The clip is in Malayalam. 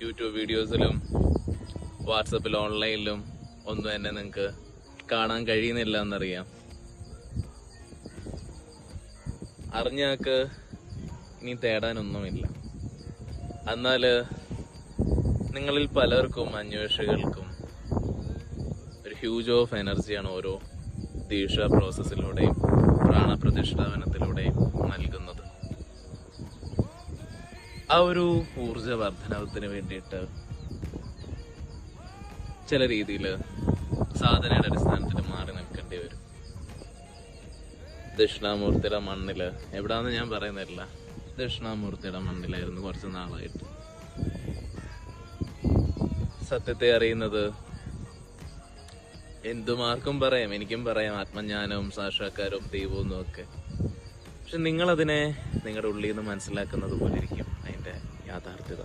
യൂട്യൂബ് വീഡിയോസിലും വാട്സപ്പിലും ഓൺലൈനിലും ഒന്നും എന്നെ നിങ്ങൾക്ക് കാണാൻ കഴിയുന്നില്ല എന്നറിയാം. അറിഞ്ഞാക്ക് ഇനി തേടാനൊന്നുമില്ല. എന്നാല് നിങ്ങളിൽ പലർക്കും അന്വേഷകൾക്കും ഒരു ഹ്യൂജ് ഓഫ് എനർജിയാണ് ഓരോ ദീക്ഷ പ്രോസസ്സിലൂടെയും പ്രാണപ്രതിഷ്ഠാപനത്തിലൂടെയും നൽകുന്നത്. ആ ഒരു ഊർജവർദ്ധനവത്തിന് വേണ്ടിയിട്ട് ചില രീതിയിൽ സാധനയുടെ അടിസ്ഥാനത്തിൽ മാറി നിൽക്കേണ്ടി വരും. ദക്ഷിണാമൂർത്തിയുടെ മണ്ണില് എവിടാന്ന് ഞാൻ പറയുന്നില്ല, ദക്ഷിണാമൂർത്തിയുടെ മണ്ണിലായിരുന്നു കുറച്ച് നാളായിട്ട്. സത്യത്തെ അറിയുന്നത് എന്തുമാർക്കും പറയാം, എനിക്കും പറയാം, ആത്മജ്ഞാനവും സാക്ഷാത്കാരവും ദൈവവും ഒക്കെ. പക്ഷെ നിങ്ങളതിനെ നിങ്ങളുടെ ഉള്ളിൽ നിന്ന് മനസ്സിലാക്കുന്നത് പോലെ ഇരിക്കും അതിന്റെ യാഥാർത്ഥ്യത.